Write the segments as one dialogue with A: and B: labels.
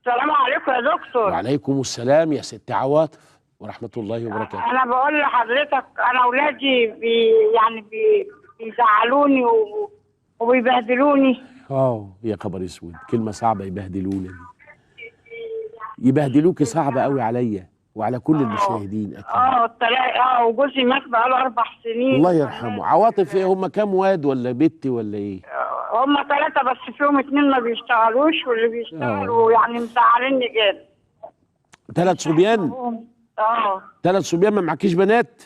A: السلام عليكم يا دكتور.
B: وعليكم السلام يا ست عواطف ورحمة الله وبركاته.
A: انا بقول لحضرتك انا اولادي بيزعلوني وبيبهدلوني.
B: يا خبر اسود، كلمة صعبة يبهدلونا دي. يبهدلوكي صعبة قوي عليا وعلى كل المشاهدين اكيد.
A: وجوزي مات بقاله 4 سنين.
B: الله يرحمه. عواطف ايه، هم كام واد ولا بنت ولا ايه؟
A: هم 3 بس فيهم 2 ما بيشتغلوش، واللي بيشتغلوا يعني مزعليني جدا.
B: 3 صبيان؟ 3 صبيان. ما معكيش بنات؟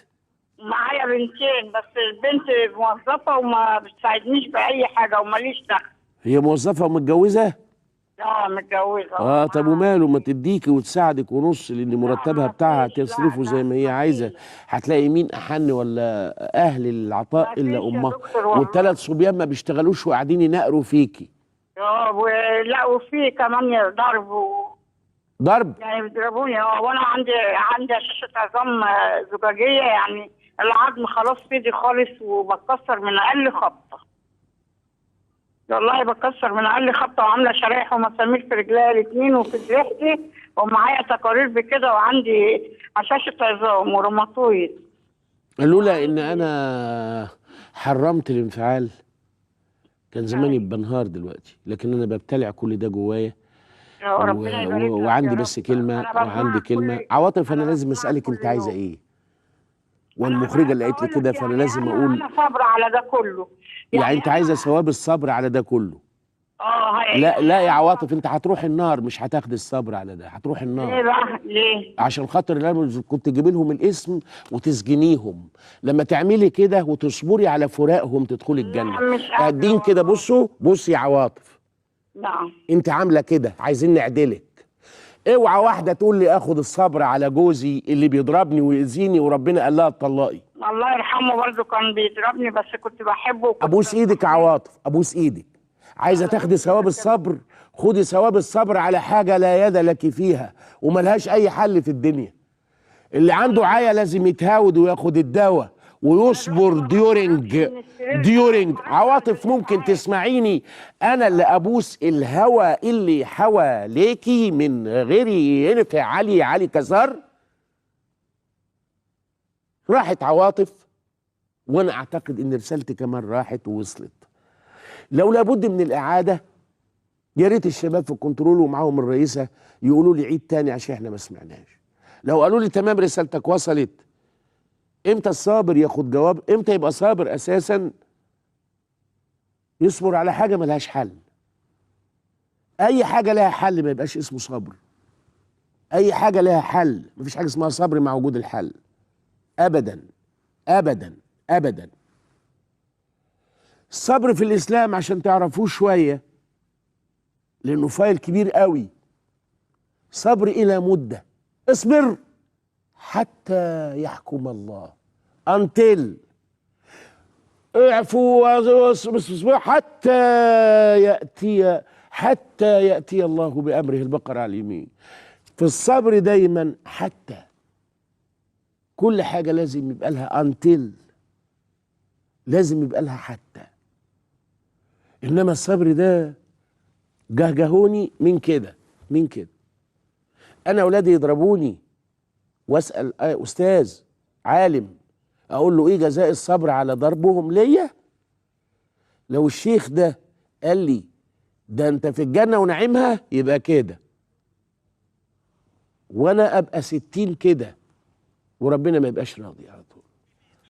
A: معايا بنتين بس البنت موظفة وما بتساعدنيش بأي حاجة وماليش دخل.
B: هي موظفة ومتجوزة؟
A: متجوزة.
B: طب وماله، ما تديكي وتساعدك ونص، لان مرتبها بتاعها تصرفه زي ما هي عايزة. هتلاقي مين احن ولا اهل العطاء الا امها. وال3 صبيان ما بيشتغلوش وقاعدين ينقروا فيكي.
A: لا وفي كمان ضرب يعني بيضربوني. وانا عندي شاشة عظام زجاجية، يعني العظم خلاص فيدي خالص وبتكسر من اقل خبطة. والله بتكسر من اقل خبطة، وعاملة شرايح ومسامير في رجليا الاتنين وفي جريحتي، ومعايا تقارير بكده، وعندي هشاشة عظام وروماتويد.
B: لولا ان انا حرمت الانفعال كان زماني بنهار دلوقتي، لكن انا ببتلع كل ده جوايا. وعندي بس كلمة عواطف، انا لازم اسألك انت عايزة ايه؟ والمخرجة اللي قالت لي كده، فانا لازم اقول
A: انا صابرة على ده كله.
B: يعني انت عايزة ثواب الصبر على ده كله؟ لا يا عواطف، انت هتروح النار، مش هتاخد الصبر على ده، هتروح النار.
A: ليه بقى؟ ليه؟
B: عشان خاطر انا كنت تجيبي لهم الاسم وتسجنيهم. لما تعملي كده وتصبري على فراقهم تدخلي الجنه. قاعدين كده. بصي يا عواطف.
A: نعم.
B: انت عامله كده، عايزين نعدلك. اوعى واحده تقول لي اخد الصبر على جوزي اللي بيضربني ويأذيني وربنا قال لها اتطلقي.
A: الله يرحمه برضه كان بيضربني بس كنت بحبه.
B: ابوس ايدك يا عواطف، ابوس ايدك. عايزه تاخدي ثواب الصبر، خدي ثواب الصبر على حاجه لا يد لك فيها وملهاش اي حل في الدنيا. اللي عنده عيا لازم يتهاود وياخد الدواء ويصبر ديورنج. عواطف ممكن تسمعيني، انا اللي ابوس الهوى اللي حواليكي من غير ينفع علي كسر. راحت عواطف، وانا اعتقد ان رسالتي كمان راحت ووصلت. لو لابد من الاعاده، يا ريت الشباب في الكنترول ومعاهم الرئيسه يقولوا لي عيد تاني عشان احنا ما سمعناش. لو قالوا لي تمام رسالتك وصلت. امتى الصابر ياخد جواب؟ امتى يبقى صابر اساسا؟ يصبر على حاجه ملهاش حل. اي حاجه لها حل ما يبقاش اسمه صبر. اي حاجه لها حل، مفيش حاجه اسمها صبر مع وجود الحل ابدا ابدا ابدا. الصبر في الاسلام عشان تعرفوه شويه، لانه فايل كبير قوي. صبر الى مده. اصبر حتى يحكم الله. انتل اعفوا حتى يأتي الله بأمره. البقرة على اليمين. في الصبر دايما حتى. كل حاجة لازم يبقى لها انتل، لازم يبقى لها حتى. انما الصبر ده جهجهوني من كده. انا اولادي يضربوني واسال استاذ عالم اقول له ايه جزاء الصبر على ضربهم ليا؟ لو الشيخ ده قال لي ده انت في الجنه ونعيمها يبقى كده، وانا ابقى 60 كده وربنا ما يبقاش راضي على طول.